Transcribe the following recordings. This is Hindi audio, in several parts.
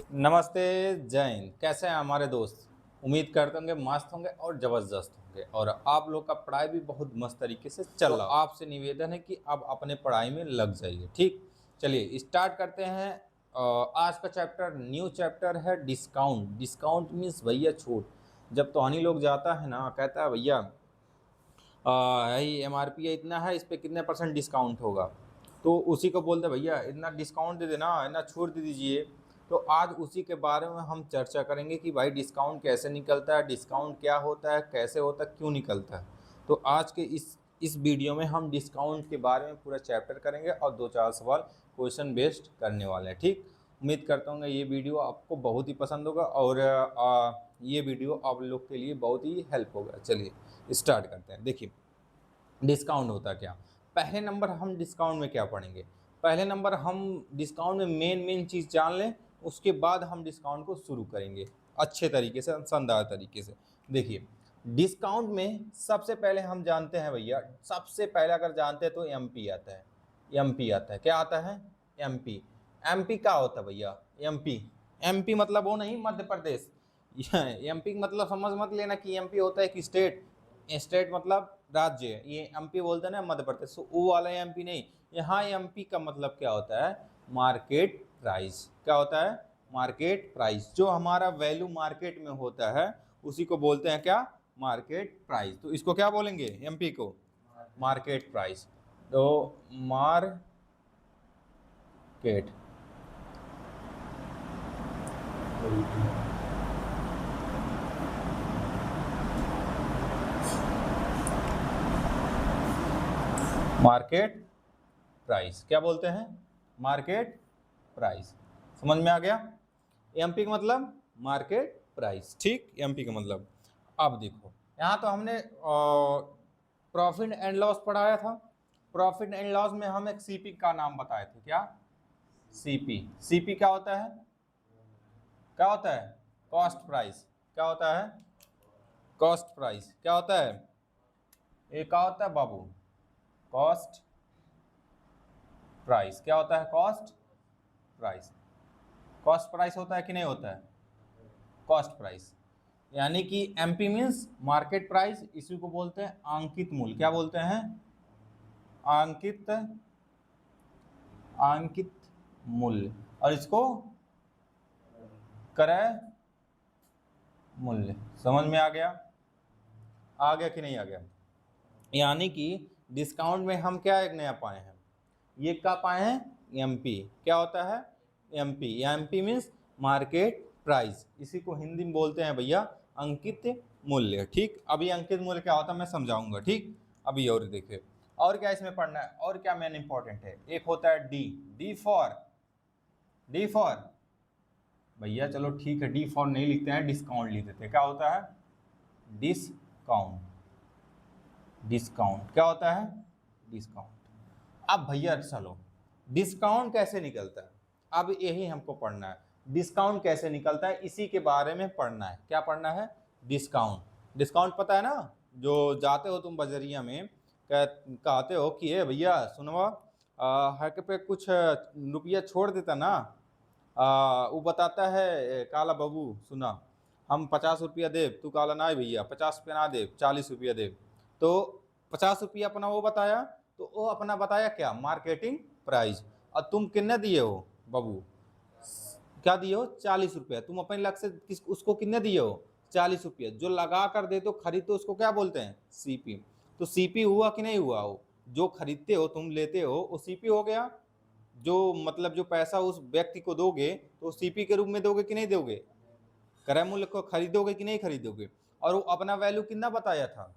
नमस्ते। जय हिंद। कैसे हैं हमारे दोस्त? उम्मीद करते होंगे मस्त होंगे और ज़बरदस्त होंगे और आप लोग का पढ़ाई भी बहुत मस्त तरीके से चल रहा हो। आपसे निवेदन है कि आप अपने पढ़ाई में लग जाइए। ठीक, चलिए स्टार्ट करते हैं। आज का चैप्टर न्यू चैप्टर है डिस्काउंट। डिस्काउंट मीन्स भैया छूट। जब टॉनी लोग जाता है ना, कहता है भैया MRP है इतना है, इस पर कितने % डिस्काउंट होगा, तो उसी को बोलते भैया इतना डिस्काउंट दे देना, इतना छूट दे दीजिए। तो आज उसी के बारे में हम चर्चा करेंगे कि भाई डिस्काउंट कैसे निकलता है, डिस्काउंट क्या होता है, कैसे होता है, क्यों निकलता है। तो आज के इस वीडियो में हम डिस्काउंट के बारे में पूरा चैप्टर करेंगे और 2-4 सवाल क्वेश्चन बेस्ड करने वाले हैं। ठीक, उम्मीद करता हूँ ये वीडियो आपको बहुत ही पसंद होगा और ये वीडियो आप लोग के लिए बहुत ही हेल्प होगा। चलिए स्टार्ट करते हैं। देखिए डिस्काउंट होता क्या। पहले नंबर हम डिस्काउंट में क्या पढ़ेंगे? पहले नंबर हम डिस्काउंट में मेन चीज़ जान लें, उसके बाद हम डिस्काउंट को शुरू करेंगे अच्छे तरीके से, शानदार तरीके से। देखिए डिस्काउंट में सबसे पहले हम जानते हैं भैया, सबसे पहले अगर जानते हैं तो एमपी आता है। एमपी आता है, क्या आता है? एमपी। एमपी क्या होता है भैया? एमपी, एमपी मतलब वो नहीं मध्य प्रदेश। एमपी मतलब समझ मत लेना कि एमपी होता है एक स्टेट। स्टेट मतलब राज्य, ये एमपी बोलते हैं ना मध्य प्रदेश, तो वो वाला एमपी नहीं। यहाँ एमपी का मतलब क्या होता है? Market price. क्या होता है? Market price. जो हमारा वैल्यू मार्केट में होता है उसी को बोलते हैं क्या? Market price. तो इसको क्या बोलेंगे एमपी को? Market price. तो मार्केट मार्केट प्राइस क्या बोलते हैं? Market price. समझ में आ गया? एमपी का मतलब मार्केट प्राइस। ठीक, एमपी का मतलब। अब देखो यहाँ तो हमने प्रॉफिट एंड लॉस पढ़ाया था। प्रॉफिट एंड लॉस में हम एक सीपी का नाम बताए थे। क्या? सीपी। सीपी क्या होता है? क्या होता है? Cost price. क्या होता है? Cost price. क्या होता है? ये क्या होता है बाबू? Cost price. क्या होता है? Cost price. कॉस्ट प्राइस होता है कि नहीं होता है? Cost price. यानी कि एमपी मीन्स मार्केट प्राइस, इसी को बोलते हैं अंकित मूल्य। क्या बोलते हैं? अंकित अंकित मूल्य। और इसको क्रय मूल्य। समझ में आ गया? आ गया कि नहीं आ गया? यानी कि डिस्काउंट में हम क्या एक नया पाए हैं? ये क्या पाए हैं? एमपी। क्या होता है? MP. MP means market price, इसी को हिंदी में बोलते हैं भैया अंकित मूल्य। ठीक, अभी अंकित मूल्य क्या होता है मैं समझाऊंगा। ठीक, अभी और देखिए और क्या इसमें पढ़ना है और क्या मेन इंपॉर्टेंट है। एक होता है डी। डी फॉर भैया चलो ठीक है, डी फॉर नहीं लिखते हैं, डिस्काउंट लिख देते हैं। क्या होता है? डिस्काउंट। डिस्काउंट क्या होता है? डिस्काउंट। अब भैया चलो डिस्काउंट कैसे निकलता है, अब यही हमको पढ़ना है। डिस्काउंट कैसे निकलता है इसी के बारे में पढ़ना है। क्या पढ़ना है? डिस्काउंट। डिस्काउंट पता है ना? जो जाते हो तुम बजरिया में, कहते हो कि ए भैया सुनवा, हक पे कुछ रुपया छोड़ देता ना। वो बताता है काला बाबू सुना, हम 50 रुपया देव, तू काला ना भैया 50 रुपया ना देव, 40 रुपया देव। तो 50 रुपया अपना वो बताया, तो वो अपना बताया क्या? Marketing price. और तुम कितने दिए हो बाबू? क्या दिए हो? 40 रुपया। तुम अपने लग से उसको कितने दिए हो? 40 रुपया। जो लगा कर दे तो खरीदते उसको क्या बोलते हैं? सीपी। तो सीपी हुआ कि नहीं हुआ? हो जो खरीदते हो तुम लेते हो वो सीपी हो गया। जो मतलब जो पैसा उस व्यक्ति को दोगे तो सीपी के रूप में दोगे कि नहीं दोगे? क्रय मूल्य को खरीदोगे कि नहीं खरीदोगे? और वो अपना वैल्यू कितना बताया था?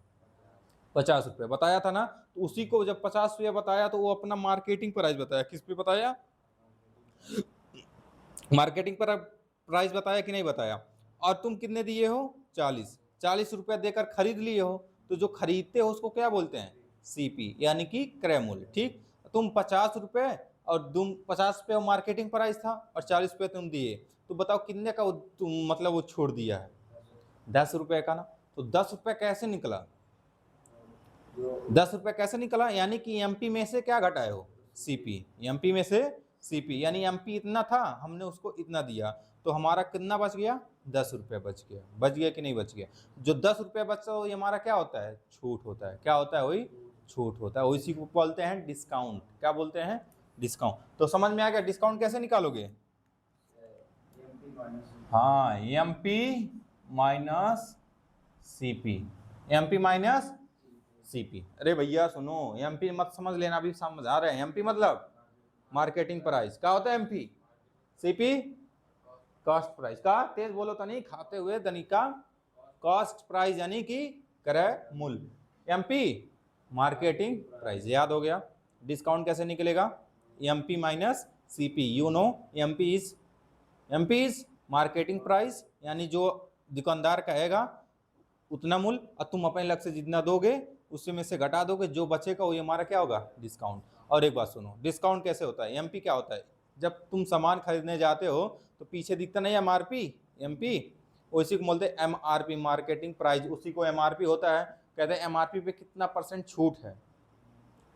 50 रुपये बताया था ना। तो उसी को जब 50 रुपया बताया तो वो अपना मार्केटिंग प्राइस बताया। किस पे बताया? मार्केटिंग पर प्राइस बताया कि नहीं बताया? और तुम कितने दिए हो? 40। 40 रुपया देकर खरीद लिए हो, तो जो खरीदते हो उसको क्या बोलते हैं? सीपी, यानी कि क्रय मूल्य। ठीक, तुम 50 रुपये और तुम 50 रुपये मार्केटिंग प्राइस था और 40 रुपये तुम दिए, तो बताओ कितने का तुम मतलब वो छोड़ दिया है? 10 रुपये का ना। तो 10 रुपये कैसे निकला? 10 रुपये कैसे निकला? यानी कि एमपी में से क्या घटाए हो? सीपी। एमपी में से सीपी, यानी एमपी इतना था, हमने उसको इतना दिया, तो हमारा कितना बच गया? 10 रुपये बच गया। बच गया कि नहीं बच गया? जो 10 रुपये बचा वो ये हमारा क्या होता है? छूट होता है। क्या होता है? वही छूट होता है। उसी को बोलते हैं डिस्काउंट। क्या बोलते हैं? डिस्काउंट। तो समझ में आ गया डिस्काउंट कैसे निकालोगे? हाँ, M P minus CP, M P minus CP. अरे भैया सुनो, एम पी मत समझ लेना, अभी समझ आ रहे हैं। एम पी मतलब मार्केटिंग प्राइस। क्या होता है M P? CP cost price. का तेज बोलो तो नहीं, खाते हुए दनिका। कॉस्ट प्राइस यानी कि क्रय मूल्य। एम पी मार्केटिंग प्राइस, याद हो गया। डिस्काउंट कैसे निकलेगा? M P minus CP. You know M P is marketing price, यानी जो दुकानदार कहेगा उतना मूल्य, और तुम अपने लग से जितना दोगे उससे में से घटा दोगे, जो बचेगा वो हमारा क्या होगा? डिस्काउंट। और एक बात सुनो, डिस्काउंट कैसे होता है? एमपी क्या होता है? जब तुम सामान खरीदने जाते हो तो पीछे दिखता नहीं एमआरपी, एमपी, उसी को बोलते हैं एमआरपी, मार्केटिंग प्राइस। उसी को एमआरपी होता है। कहते हैं एमआरपी पे कितना परसेंट छूट है,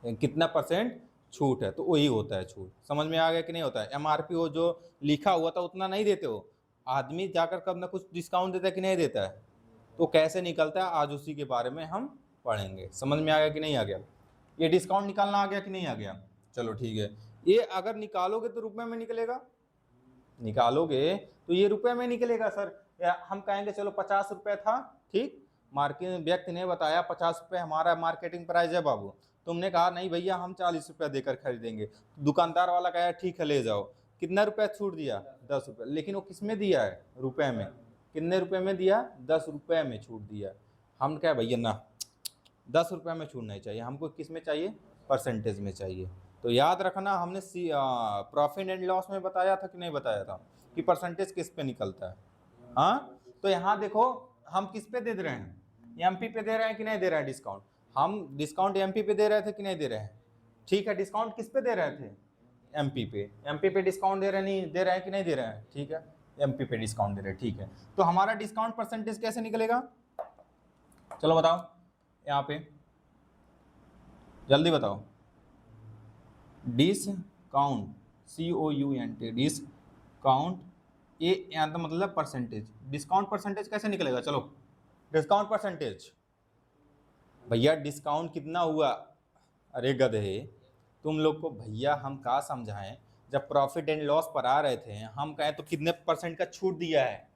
कितना परसेंट छूट है, तो वही होता है छूट। समझ में आ गया कि नहीं? होता है एमआरपी हो जो लिखा हुआ था उतना नहीं देते हो, आदमी जाकर कब ना कुछ डिस्काउंट देता है कि नहीं देता है? तो कैसे निकलता है आज उसी के बारे में हम पढ़ेंगे। समझ में आ गया कि नहीं आ गया? ये डिस्काउंट निकालना आ गया कि नहीं आ गया? चलो ठीक है। ये अगर निकालोगे तो रुपए में निकलेगा, निकालोगे तो ये रुपए में निकलेगा सर। या हम कहेंगे चलो 50 रुपये था, ठीक, मार्केट व्यक्ति ने बताया 50 रुपये हमारा मार्केटिंग प्राइस है बाबू, तुमने कहा नहीं भैया हम 40 रुपये देकर खरीदेंगे। दुकानदार वाला कहा ठीक है ले जाओ। कितना रुपया छूट दिया? 10 रुपये। लेकिन वो किस में दिया है? रुपए में। कितने रुपए में दिया? 10 रुपये में छूट दिया। हम क्या भैया ना, 10 रुपये में छूट नहीं चाहिए हमको, किस में चाहिए? परसेंटेज में चाहिए। तो याद रखना, हमने प्रॉफिट एंड लॉस में बताया था कि नहीं बताया था कि परसेंटेज किस पे निकलता है? हाँ, तो यहाँ देखो हम किस पे दे रहे हैं? एमपी पे दे रहे हैं कि नहीं दे रहे हैं डिस्काउंट? हम डिस्काउंट एमपी पे दे रहे थे कि नहीं दे रहे हैं? ठीक है, डिस्काउंट किस पे दे रहे थे? एमपी पे। एमपी पे डिस्काउंट दे रहे नहीं दे रहे हैं कि नहीं दे रहे हैं? ठीक है, एमपी पे डिस्काउंट दे रहे हैं। ठीक है, तो हमारा डिस्काउंट परसेंटेज कैसे निकलेगा? चलो बताओ यहाँ पे, जल्दी बताओ। डिस्काउंट, COUNT, डिस्काउंट, ये यहाँ तो मतलब परसेंटेज। डिस्काउंट परसेंटेज कैसे निकलेगा? चलो डिस्काउंट परसेंटेज, भैया डिस्काउंट कितना हुआ? अरे गधे, तुम लोग को भैया हम कहा समझाएं, जब प्रॉफिट एंड लॉस पर आ रहे थे हम कहें तो कितने परसेंट का छूट दिया है?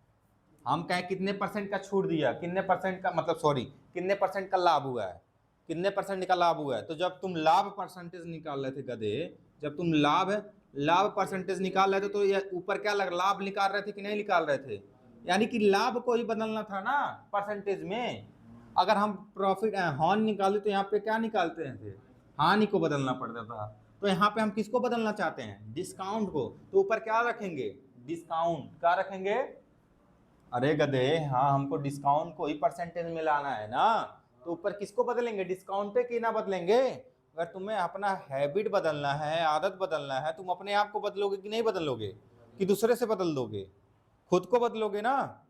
हम कहें कितने परसेंट का छूट दिया, कितने परसेंट का मतलब सॉरी कितने परसेंट का लाभ हुआ है, कितने परसेंट का लाभ हुआ है? तो जब तुम लाभ परसेंटेज निकाल रहे थे गधे, जब तुम लाभ परसेंटेज निकाल रहे थे तो ये ऊपर क्या लग लाभ निकाल रहे थे कि नहीं निकाल रहे थे? यानी कि लाभ को ही बदलना था ना परसेंटेज में। अगर हम प्रॉफिट हानि निकाले तो यहाँ पे क्या निकालते थे? हानि को बदलना पड़ता था। तो यहाँ पे हम किसको बदलना चाहते हैं? डिस्काउंट को। तो ऊपर क्या रखेंगे? डिस्काउंट। क्या रखेंगे? अरे गधे, हाँ हमको डिस्काउंट को ही परसेंटेज में लाना है ना, तो ऊपर किसको बदलेंगे? डिस्काउंट पे की ना बदलेंगे। अगर तुम्हें अपना हैबिट बदलना है, आदत बदलना है, तुम अपने आप को बदलोगे कि नहीं बदलोगे, कि दूसरे से बदल दोगे? खुद को बदलोगे ना।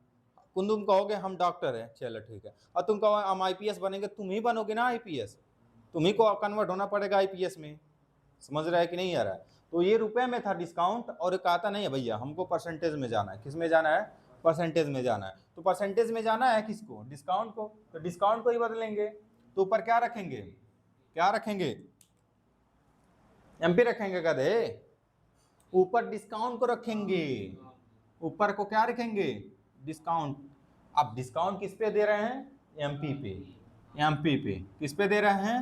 तुम कहोगे हम डॉक्टर हैं, चलो ठीक है, और तुम कहो हम आईपीएस बनेंगे, तुम ही बनोगे ना आईपीएस, तुम्ही को कन्वर्ट होना पड़ेगा आईपीएस में। समझ रहा है कि नहीं आ रहा है? तो ये रुपए में था डिस्काउंट, और एक आता नहीं है भैया हमको परसेंटेज में जाना है। किस में जाना है? परसेंटेज में जाना है। तो परसेंटेज में जाना है किसको? डिस्काउंट को। तो डिस्काउंट को ही बदलेंगे। तो ऊपर क्या रखेंगे? क्या रखेंगे? एमपी रखेंगे गधे, ऊपर डिस्काउंट को रखेंगे। ऊपर को क्या रखेंगे? डिस्काउंट। अब डिस्काउंट किस पे दे रहे हैं? एमपी पे। एमपी पे किस पे दे रहे हैं?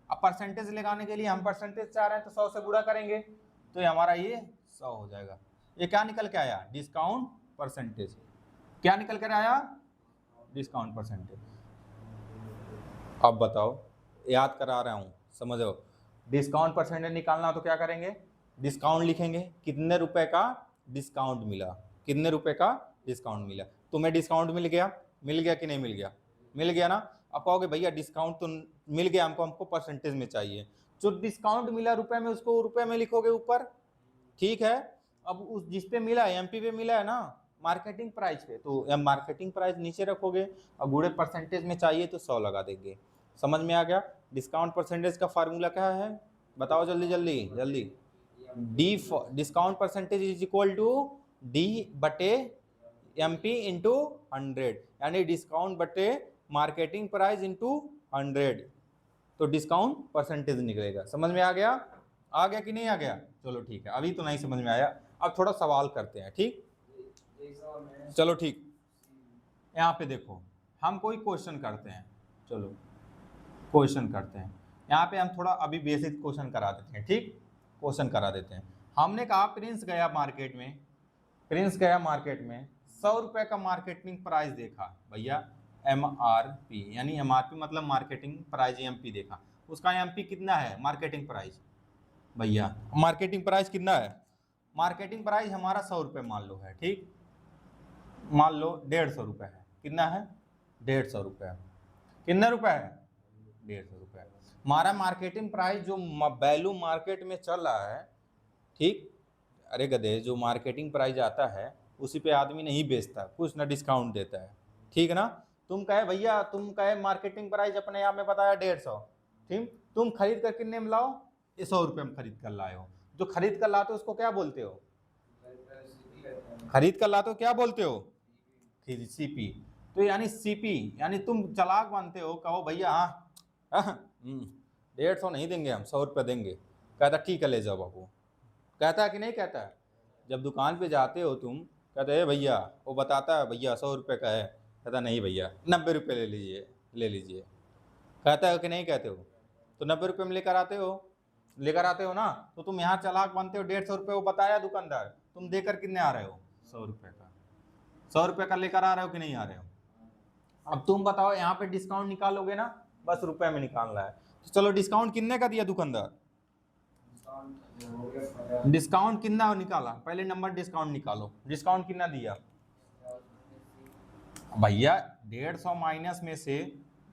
अब परसेंटेज लगाने के लिए हम परसेंटेज चाह रहे हैं तो 100 से गुणा करेंगे, तो हमारा ये 100 हो जाएगा। ये क्या निकल के आया? Discount percentage. क्या निकल कर आया? Discount percentage. अब बताओ, याद करा रहा हूं, समझो। डिस्काउंट परसेंटेज निकालना तो क्या करेंगे? डिस्काउंट लिखेंगे, कितने रुपए का डिस्काउंट मिला, कितने रुपए का डिस्काउंट मिला। तुम्हें डिस्काउंट मिल गया? मिल गया कि नहीं मिल गया? मिल गया ना। अब कहोगे भैया डिस्काउंट तो मिल गया हमको, हमको परसेंटेज में चाहिए। जो डिस्काउंट मिला रुपए में उसको रुपए में लिखोगे ऊपर, ठीक है। अब उस जिस पे मिला है, एमपी पे मिला है ना, मार्केटिंग प्राइस पे, तो मार्केटिंग प्राइस नीचे रखोगे, और गुड़े परसेंटेज में चाहिए तो 100 लगा देंगे। समझ में आ गया? डिस्काउंट परसेंटेज का फार्मूला क्या है? बताओ जल्दी जल्दी जल्दी। D discount percentage is equal to D बटे एम पी इंटू 100, यानी डिस्काउंट बटे मार्केटिंग प्राइस इंटू 100, तो डिस्काउंट परसेंटेज निकलेगा। समझ में आ गया कि नहीं आ गया? चलो ठीक है, अभी तो नहीं समझ में आया, अब थोड़ा सवाल करते हैं। ठीक, चलो ठीक, यहाँ पे देखो हम कोई क्वेश्चन करते हैं। चलो क्वेश्चन करते हैं, यहाँ पे हम थोड़ा अभी बेसिक क्वेश्चन करा देते हैं। ठीक, क्वेश्चन करा देते हैं। हमने कहा प्रिंस गया मार्केट में, प्रिंस गया मार्केट में 100 रुपये का मार्केटिंग प्राइस देखा भैया, MRP, यानी MRP मतलब मार्केटिंग प्राइस, MP देखा, उसका MP कितना है मार्केटिंग प्राइस? भैया मार्केटिंग प्राइस कितना है? मार्केटिंग प्राइस हमारा 100 रुपये मान लो है। ठीक, मान लो 150 रुपये है। कितना है? 150 रुपये। कितने रुपए है? 150 रुपये। हमारा मार्केटिंग प्राइस जो वैल्यू मार्केट में चल रहा है, ठीक, अरे गधे, जो मार्केटिंग प्राइस आता है उसी पे आदमी नहीं बेचता, कुछ ना डिस्काउंट देता है। ठीक है ना? तुम कहे भैया, तुम कहे मार्केटिंग प्राइस अपने आप में बताया 150, ठीक, तुम खरीद कर कितने में लाओ? 100 रुपये में खरीद कर लाए हो। जो खरीद कर लाते हो उसको क्या बोलते हो? खरीद कर लाते हो क्या बोलते हो? CP। तो यानी CP, यानी तुम चालाक बनते हो, कहो भैया हाँ 150 नहीं देंगे हम, 100 रुपये देंगे। कहता ठीक है ले जाओ बाबू। कहता है कि नहीं कहता है? जब दुकान पे जाते हो तुम, कहते हैं भैया, वो बताता है भैया 100 रुपये का है, कहता नहीं भैया 90 रुपये ले लीजिए, ले लीजिए। कहता है कि नहीं कहते हो? तो 90 रुपये में लेकर आते हो ना। तो तुम यहाँ चालाक बनते हो, 150 रुपये वो बताया दुकानदार, तुम देकर कितने आ रहे हो? 100 रुपये का। 100 रुपये का लेकर आ रहे हो कि नहीं आ रहे हो? अब तुम बताओ, यहाँ पे डिस्काउंट निकालोगे ना, बस रुपए में निकालना है। तो चलो डिस्काउंट कितने का दिया दुकानदार? डिस्काउंट कितना निकाला? पहले नंबर डिस्काउंट निकालो, डिस्काउंट कितना दिया भैया? 150 माइनस में से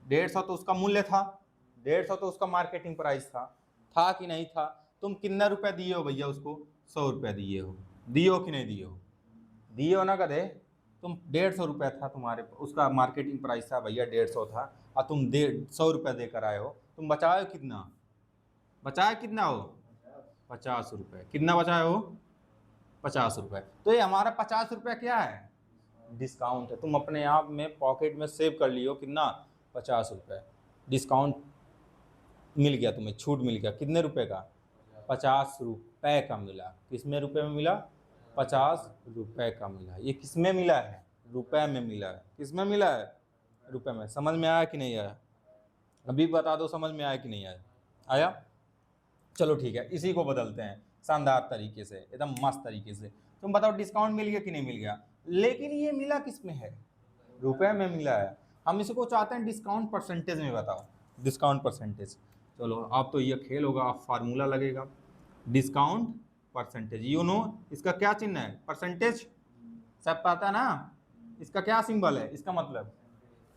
150 तो उसका मूल्य था, 150 तो उसका मार्केटिंग प्राइस था कि नहीं था? तुम कितना रुपए दिए हो भैया उसको? 100 रुपये दिए हो कि नहीं दिए हो ना कदे? तुम 150 रुपये था तुम्हारे, उसका मार्केटिंग प्राइस था भैया 150 था, और तुम 100 रुपये देकर आए हो। तुम बचाए कितना? बचाए कितना हो? 50 रुपये। कितना बचाए हो? 50 रुपये। तो ये हमारा 50 रुपये क्या है? डिस्काउंट है। तुम अपने आप में पॉकेट में सेव कर लियो कितना? 50 रुपये। डिस्काउंट मिल गया तुम्हें, छूट मिल गया। कितने रुपए का? 50 रुपये का मिला। किसमें रुपए में मिला? 50 रुपये का मिला। ये किसमें मिला है? रुपए में मिला है। किसमें मिला है? रुपए में। समझ में आया कि नहीं आया? अभी बता दो समझ में आया कि नहीं आया? आया? चलो ठीक है, इसी को बदलते हैं शानदार तरीके से, एकदम मस्त तरीके से। तुम बताओ डिस्काउंट मिल गया कि नहीं मिल गया? लेकिन ये मिला किस में है? रुपए में मिला है। हम इसको चाहते हैं डिस्काउंट परसेंटेज में। बताओ डिस्काउंट परसेंटेज। चलो अब तो ये खेल होगा, अब फार्मूला लगेगा। डिस्काउंट परसेंटेज, यू नो इसका क्या चिन्ह है? परसेंटेज, सब पता ना? इसका क्या सिंबल है? इसका मतलब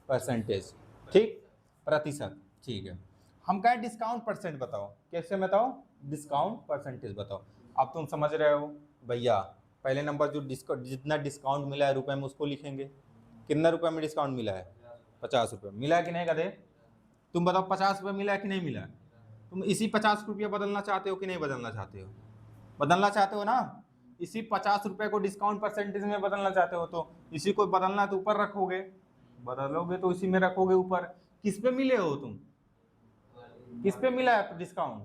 परसेंटेज, ठीक, प्रतिशत। ठीक है, हम कहें डिस्काउंट परसेंट बताओ। कैसे बताओ? डिस्काउंट परसेंटेज बताओ। अब तुम समझ रहे हो भैया, पहले नंबर जो जितना डिस्काउंट मिला है रुपए में उसको लिखेंगे। कितना रुपए में डिस्काउंट मिला है? 50 रुपये। मिला है कि नहीं गधे? तुम बताओ 50 रुपये मिला है कि नहीं मिला है? तुम इसी 50 रुपये बदलना चाहते हो कि नहीं बदलना चाहते हो? बदलना चाहते हो ना? इसी 50 रुपये को डिस्काउंट परसेंटेज में बदलना चाहते हो, तो इसी को बदलना है तो ऊपर रखोगे, बदलोगे तो इसी में रखोगे ऊपर। किस पे मिले हो तुम? किस पे मिला है डिस्काउंट?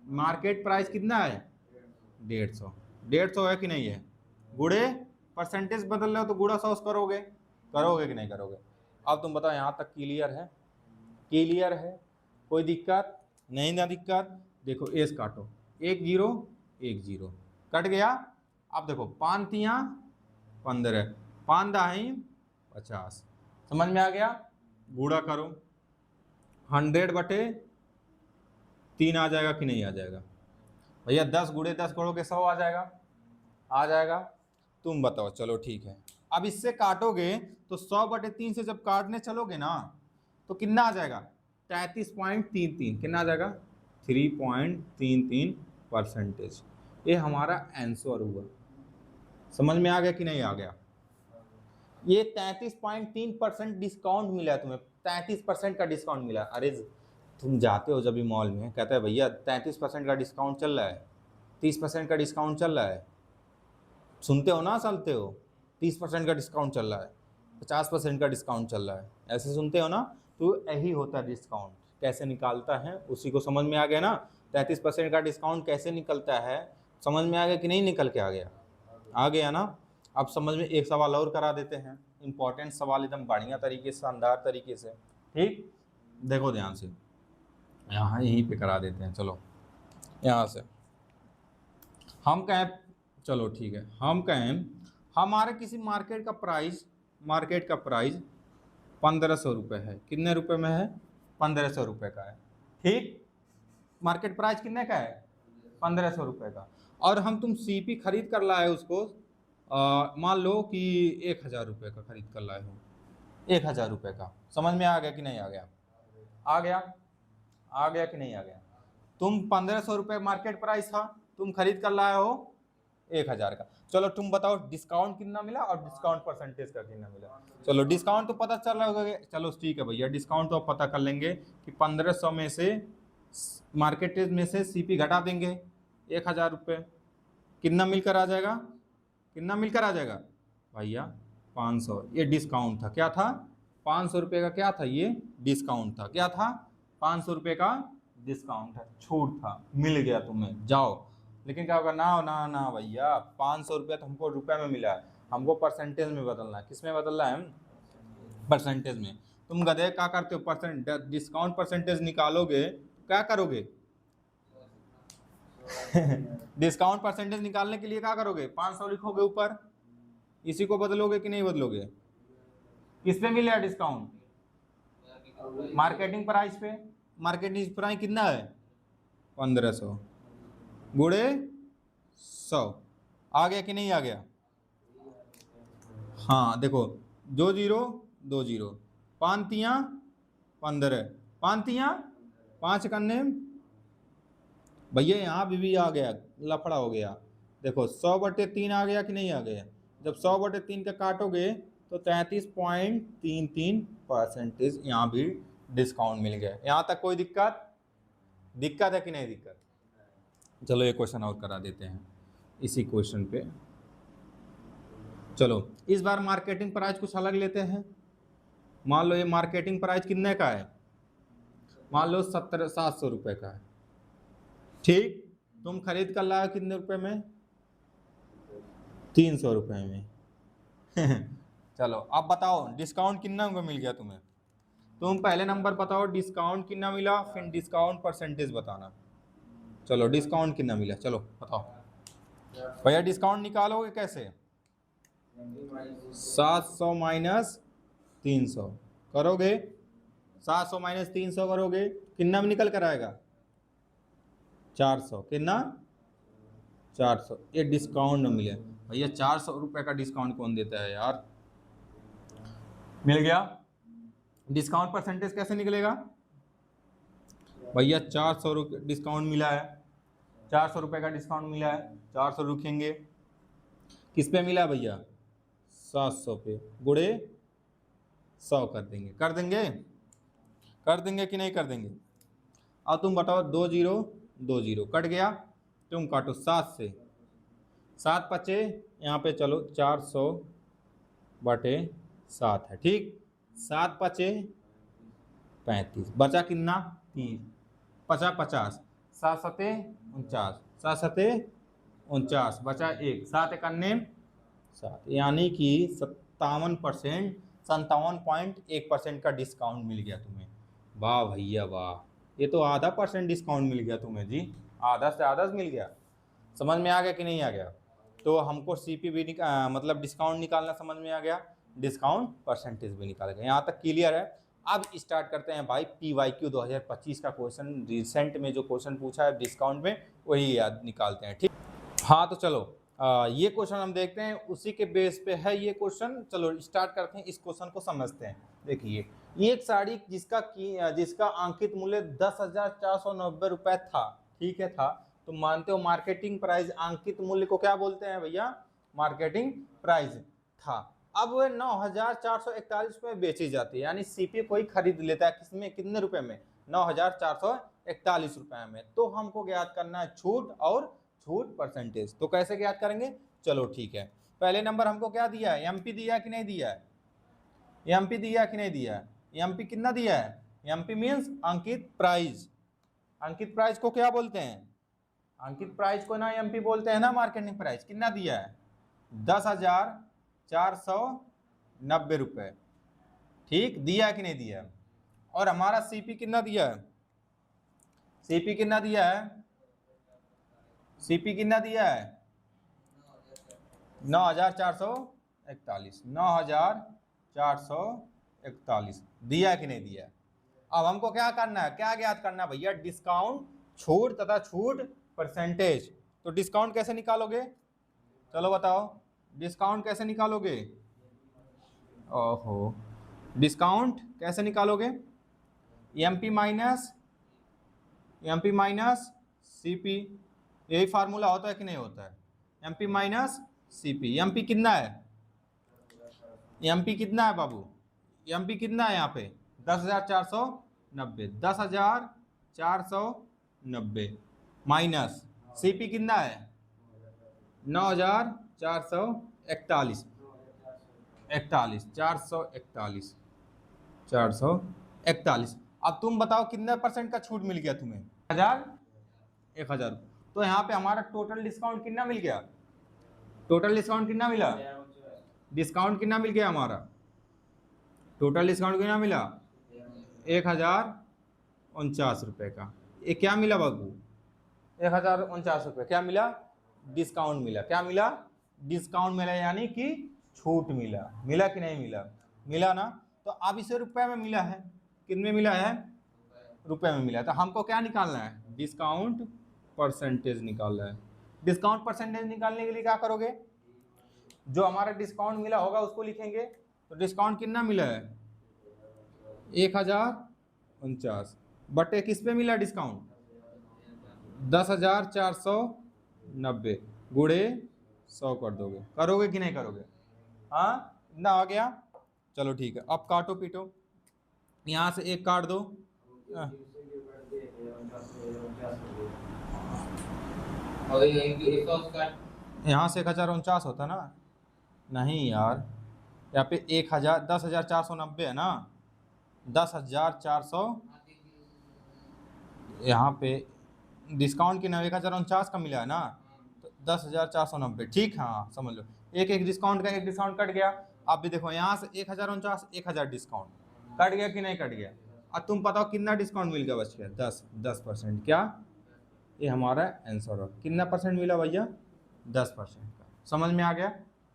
मार्केट प्राइस कितना है? 150। 150 है कि नहीं है? गुड़े परसेंटेज बदल रहे हो तो गुड़ा 100 करोगे कि नहीं करोगे? अब तुम बताओ यहाँ तक क्लियर है? क्लियर है? कोई दिक्कत नहीं ना? दिक्कत देखो, एस काटो, 1 0 1 0 कट गया। अब देखो 5 3 15, 5 दाही 50। समझ में आ गया? गुड़ा करो, 100 बटे 3 आ जाएगा कि नहीं आ जाएगा भैया? 10 गुड़े 10 करोगे 100 आ जाएगा, आ जाएगा। तुम बताओ। चलो ठीक है, अब इससे काटोगे तो 100 बटे 3 से जब काटने चलोगे ना तो कितना आ जाएगा? 33.33। कितना आ जाएगा? 3.33%। ये हमारा आंसर हुआ। समझ में आ गया कि नहीं आ गया? ये 33.3% डिस्काउंट मिला है तुम्हें, 33% का डिस्काउंट मिला। अरे तुम जाते हो जब भी मॉल में, कहते हैं भैया 33% का डिस्काउंट चल रहा है, 30% का डिस्काउंट चल रहा है, सुनते हो ना, चलते हो, 30% का डिस्काउंट चल रहा है, 50% का डिस्काउंट चल रहा है, ऐसे सुनते हो ना। तो यही होता है डिस्काउंट, कैसे निकालता है उसी को समझ में आ गया ना। 33% का डिस्काउंट कैसे निकलता है समझ में आ गया कि नहीं, निकल के आ गया, आ गया ना। अब समझ में एक सवाल और करा देते हैं, इंपॉर्टेंट सवाल एकदम बढ़िया तरीके से, शानदार तरीके से। ठीक, देखो ध्यान से, यहाँ यहीं पे करा देते हैं। चलो यहाँ से हम कहें, चलो ठीक है, हम कहें हमारे किसी मार्केट का प्राइस 1500 रुपये है। कितने रुपए में है? 1500 रुपये का है। ठीक, मार्केट प्राइस कितने का है? 1500 रुपये का। और हम तुम सीपी खरीद कर लाए उसको, मान लो कि 1000 रुपये का खरीद कर लाए हो, 1000 रुपये का। समझ में आ गया कि नहीं आ गया? आ गया, आ गया कि नहीं आ गया? तुम 1500 रुपये मार्केट प्राइस था, तुम खरीद कर लाए हो 1000 का। चलो तुम बताओ डिस्काउंट कितना मिला और डिस्काउंट परसेंटेज का कितना मिला। चलो डिस्काउंट तो पता चल रहा होगा, चलो ठीक है भैया, डिस्काउंट तो पता कर लेंगे कि 1500 में से मार्केट में से सीपी घटा देंगे 1000 रुपये, कितना मिलकर आ जाएगा? कितना मिलकर आ जाएगा भैया? 500। ये डिस्काउंट था, क्या था? 500 रुपये का क्या था? ये डिस्काउंट था। क्या था? 500 रुपये का डिस्काउंट है, छूट था, मिल गया तुम्हें, जाओ। लेकिन क्या होगा? ना ना ना भैया, 500 रुपया तो हमको रुपए में मिला है, हमको परसेंटेज में बदलना है। किस में बदलना है? परसेंटेज में। तुम गधे क्या करते हो, परसेंट डिस्काउंट परसेंटेज निकालोगे तो क्या करोगे? डिस्काउंट परसेंटेज निकालने के लिए क्या करोगे? 500 लिखोगे ऊपर, इसी को बदलोगे कि नहीं बदलोगे? किस पे मिलेगा डिस्काउंट? मार्केटिंग प्राइस पे। मार्केटिंग प्राइस कितना है? 1500 गुणे 100। आ गया कि नहीं आ गया? हाँ देखो, 2 जीरो 2 जीरो, 5 तियां 15, 5 तियां 5 करने भैया, यहाँ भी आ गया, लफड़ा हो गया। देखो 100/3 आ गया कि नहीं आ गया? जब 100/3 का काटोगे तो 33.33% यहाँ भी डिस्काउंट मिल गया। यहाँ तक कोई दिक्कत? दिक्कत है कि नहीं दिक्कत? चलो एक क्वेश्चन और करा देते हैं इसी क्वेश्चन पे। चलो इस बार मार्केटिंग प्राइस कुछ अलग लेते हैं। मान लो ये मार्केटिंग प्राइस कितने का है? मान लो 700 रुपये का है। ठीक, तुम खरीद कर लाए कितने रुपए में? 300 रुपये में। चलो अब बताओ डिस्काउंट कितना मिल गया तुम्हें? तुम पहले नंबर बताओ डिस्काउंट कितना मिला, फिर डिस्काउंट परसेंटेज बताना। चलो डिस्काउंट कितना मिला, चलो बताओ भैया। डिस्काउंट निकालोगे कैसे? 700 माइनस 300 करोगे, 700 माइनस 300 करोगे, कितना में निकल कर आएगा? 400। कितना? 400। ये डिस्काउंट में मिले भैया। 400 रुपये का डिस्काउंट कौन देता है यार? मिल गया। डिस्काउंट परसेंटेज कैसे निकलेगा भैया? 400 रुपये डिस्काउंट मिला है, 400 रुपये का डिस्काउंट मिला है, 400 रुकेंगे, किस पे मिला भैया? 700 पे, गुड़े 100 कर देंगे। कर देंगे? कर देंगे कि नहीं कर देंगे? अब तुम बताओ, 2 जीरो 2 जीरो कट गया, तुम काटो 7 से, 7 पचे, यहाँ पे चलो 400/7 है। ठीक, 7 पचे 35, बचा कितना? 30, 50 50, 7 सते 49, 7 सते 49, बचा 1, 7 इकन्ने 7, यानी कि 57%, 57.1% का डिस्काउंट मिल गया तुम्हें। वाह भैया वाह, ये तो आधा % डिस्काउंट मिल गया तुम्हें जी, आधा से आधा मिल गया। समझ में आ गया कि नहीं आ गया? तो हमको सीपीवी मतलब डिस्काउंट निकालना समझ में आ गया, डिस्काउंट परसेंटेज भी निकाल गया। यहाँ तक क्लियर है। अब स्टार्ट करते हैं भाई PYQ 2025 का क्वेश्चन। रिसेंट में जो क्वेश्चन पूछा है डिस्काउंट में, वही याद निकालते हैं। ठीक, हाँ तो चलो ये क्वेश्चन हम देखते हैं, उसी के बेस पे है ये क्वेश्चन। चलो स्टार्ट करते हैं, इस क्वेश्चन को समझते हैं। देखिए, एक साड़ी जिसका अंकित मूल्य 10,490 रुपये था, ठीक है था, तो मानते हो मार्केटिंग प्राइस, अंकित मूल्य को क्या बोलते हैं भैया? मार्केटिंग प्राइस था। अब वह 9,441 रुपये बेची जाती है, यानी सीपी कोई खरीद लेता है, किसमें? कितने रुपए में? 9,441 रुपये में। तो हमको ज्ञात करना है छूट और छूट परसेंटेज। तो कैसे ज्ञात करेंगे, चलो ठीक है। पहले नंबर हमको क्या दिया है, एमपी दिया है कि नहीं दिया है, एमपी दिया है कि नहीं दिया है, एमपी कितना दिया है, एमपी मीन्स अंकित प्राइस। अंकित प्राइस को क्या बोलते हैं, अंकित प्राइस को ना एमपी बोलते हैं ना, मार्केटिंग प्राइस। कितना दिया है, 10,490 रुपये। ठीक, दिया कि नहीं दिया। और हमारा सीपी कितना दिया है, सीपी कितना दिया है, सीपी कितना दिया है, 9,441, 9,441 दिया कि नहीं दिया। अब हमको क्या करना है, क्या ज्ञात करना है भैया, डिस्काउंट, छूट तथा छूट परसेंटेज। तो डिस्काउंट कैसे निकालोगे, चलो बताओ, डिस्काउंट कैसे निकालोगे, ओहो, डिस्काउंट कैसे निकालोगे, एमपी माइनस सीपी, यही फार्मूला होता है कि नहीं होता है, एमपी माइनस सीपी। एमपी कितना है, एमपी कितना है बाबू, एमपी कितना है यहाँ पे 10,490, 10,490 माइनस सीपी कितना है 9,441, 441। अब तुम बताओ कितने परसेंट का छूट मिल गया तुम्हें, 1,000। तो यहाँ पे हमारा टोटल डिस्काउंट कितना मिल गया, टोटल डिस्काउंट कितना मिला, डिस्काउंट कितना मिल गया हमारा, टोटल डिस्काउंट कितना मिला 1,049 रुपये का। ये क्या मिला बाबू, 1,049 रुपये क्या मिला, डिस्काउंट मिला। क्या मिला, डिस्काउंट मिला, यानी कि छूट मिला। मिला कि नहीं मिला, मिला ना। तो अब इसे रुपए में मिला है, कितने मिला है, रुपए में मिला है। तो हमको क्या निकालना है, डिस्काउंट परसेंटेज निकालना है। डिस्काउंट परसेंटेज निकालने के लिए क्या करोगे, जो हमारा डिस्काउंट मिला होगा उसको लिखेंगे। तो डिस्काउंट कितना मिला है 1,049 बटे किस पे मिला डिस्काउंट, 10,490 गुणे 100 कर दोगे, करोगे कि नहीं करोगे, हाँ इतना आ गया। चलो ठीक है, अब काटो पीटो, यहाँ से एक काट दो, यहाँ से 1,049 होता ना, नहीं यार, यहाँ पे 1,000, 10,490 है ना, 10,400, यहाँ पे डिस्काउंट की 1,049 का मिला है ना, तो 10,490, ठीक, हाँ समझ लो, एक एक डिस्काउंट का एक डिस्काउंट कट गया। आप भी देखो यहाँ से 1,049, 1,000 डिस्काउंट कट गया कि नहीं कट गया। अब तुम बताओ कितना डिस्काउंट मिल गया, बच गया 10%। क्या, ये हमारा आंसर है। कितना परसेंट मिला भैया, 10% का। समझ में आ गया,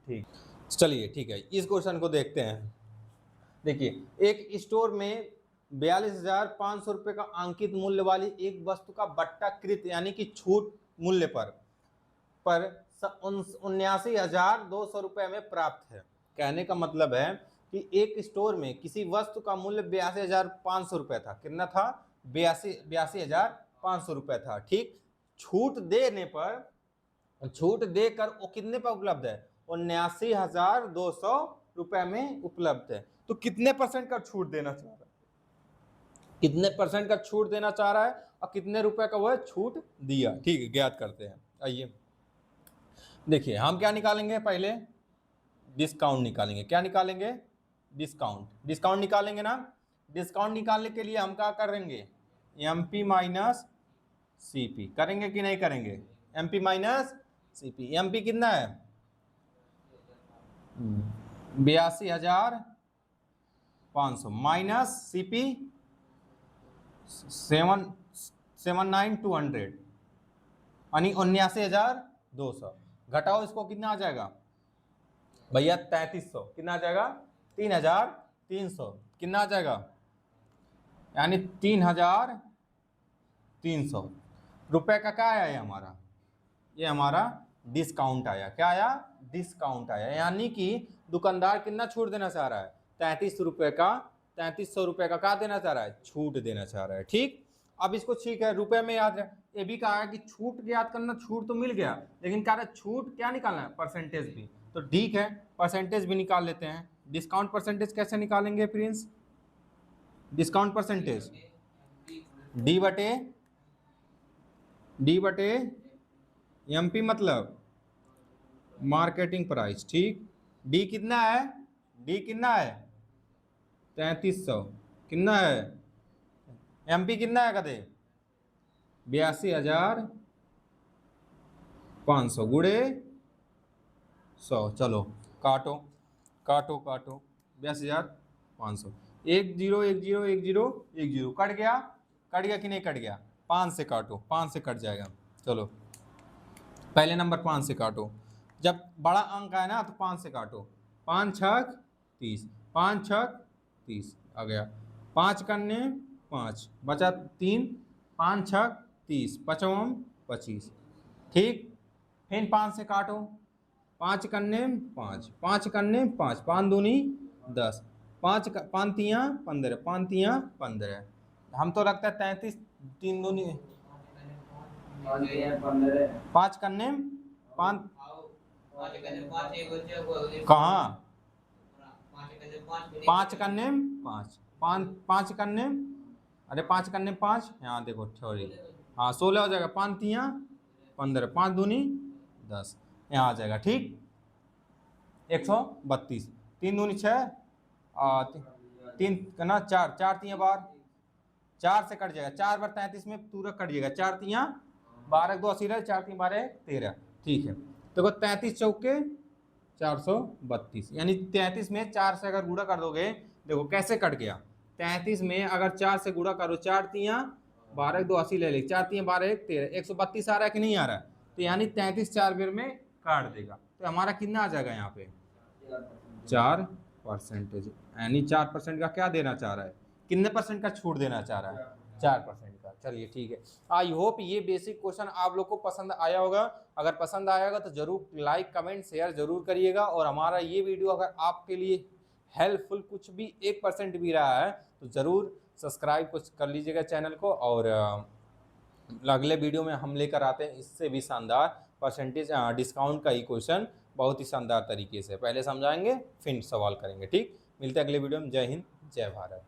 ठीक। चलिए ठीक है, इस क्वेश्चन को देखते हैं। देखिए, एक स्टोर में 42,500 रुपये का अंकित मूल्य वाली एक वस्तु का बट्टाकृत यानी कि छूट मूल्य पर 79,200 रुपये में प्राप्त है। कहने का मतलब है कि एक स्टोर में किसी वस्तु का मूल्य 82,500 रुपये था। कितना था, 82,500 रुपये था। ठीक, छूट देने पर, छूट देकर वो कितने पर उपलब्ध है, 79,200 रुपये में उपलब्ध है। तो कितने परसेंट का छूट देना चाह रहा है, कितने परसेंट का छूट देना चाह रहा है और कितने रुपए का वह छूट दिया। ठीक है, ज्ञात करते हैं। आइए देखिए, हम क्या निकालेंगे, पहले डिस्काउंट निकालेंगे। क्या निकालेंगे, डिस्काउंट। डिस्काउंट निकालेंगे ना, डिस्काउंट निकालने के लिए हम क्या करेंगे, एमपी माइनस सीपी करेंगे कि नहीं करेंगे, एमपी माइनस सीपी। एमपी कितना है 82,500 माइनस सीपी 7,9,200 यानी 79,200। घटाओ इसको, कितना आ जाएगा भैया 3,300। कितना आ जाएगा 3,300। कितना आ जाएगा, यानी 3,300 रुपए का क्या आया, ये हमारा, ये हमारा डिस्काउंट आया। क्या आया, डिस्काउंट आया। यानी कि दुकानदार कितना छूट देना चाह रहा है, 33 रुपए का, 3,300 रुपए का क्या देना चाह रहा है, छूट देना चाह रहा है। ठीक, अब इसको ठीक है रुपए में याद है। ये भी कहा है कि छूट याद करना, छूट तो मिल गया, लेकिन कह रहा है छूट क्या निकालना है, परसेंटेज भी। तो ठीक है, परसेंटेज भी निकाल लेते हैं। डिस्काउंट परसेंटेज कैसे निकालेंगे प्रिंस, डिस्काउंट परसेंटेज डी बटे एमपी मतलब मार्केटिंग प्राइस, ठीक। डी कितना है, डी कितना है 3300, कितना है एमपी कितना है कदे 82,500 गुड़े 100, चलो काटो काटो काटो 82,500, 10101010 कट गया कि नहीं कट गया, 5 से काटो, 5 से कट जाएगा। चलो पहले नंबर 5 से काटो, जब बड़ा अंक है ना तो 5 से काटो, 5 छक 30, 5 छक 30 आ गया, 5 कन्ने 5 बचा 3, 5 छक 30, 5 25, ठीक। फिर 5 से काटो, 5 कन्ने 5, 5 कन्ने 5, 5 दूनी 10, 5 तियाँ 15, 5 तियाँ 15, हम तो रखते हैं 33, 3 दूनी 5 कन्ने 5, कहाँ 5 कन्ने 5, 5 कन्ने, अरे 5 कन्ने 5, यहाँ देखो थोड़ी, हाँ 16 हो जाएगा, 5 तियाँ 15, 5 दूनी 10, यहाँ आ जाएगा, ठीक। 132, 3 दूनी 6, 3 ना 4, 4 तियाँ 12, 4 से कट जाएगा, 4 बार 33 में पूरा कट जाएगा, 4 तियाँ 12, 2 80 रहे, 4 3 12 13, ठीक है। देखो 33 चौके 432, यानी 33 में 4 से अगर गुणा कर दोगे, देखो कैसे कट गया, 33 में अगर 4 से गुणा करो, 4 तियाँ 12, 2 80 ले ले, 4 तियाँ 12 13, 132 आ रहा है कि नहीं आ रहा है, तो यानी 33 4 बेर में काट देगा, तो हमारा कितना आ जाएगा यहाँ पे 4%, यानी 4% का क्या देना चाह रहा है, कितने परसेंट का छूट देना चाह रहा है 4% का। चलिए ठीक है, आई होप ये बेसिक क्वेश्चन आप लोग को पसंद आया होगा, अगर पसंद आया होगा तो जरूर लाइक कमेंट शेयर जरूर करिएगा, और हमारा ये वीडियो अगर आपके लिए हेल्पफुल कुछ भी 1% भी रहा है तो जरूर सब्सक्राइब कुछ कर लीजिएगा चैनल को, और अगले वीडियो में हम लेकर आते हैं इससे भी शानदार परसेंटेज डिस्काउंट का ही क्वेश्चन, बहुत ही शानदार तरीके से पहले समझाएंगे फिर सवाल करेंगे, ठीक। मिलते हैं अगले वीडियो में, जय हिंद जय भारत।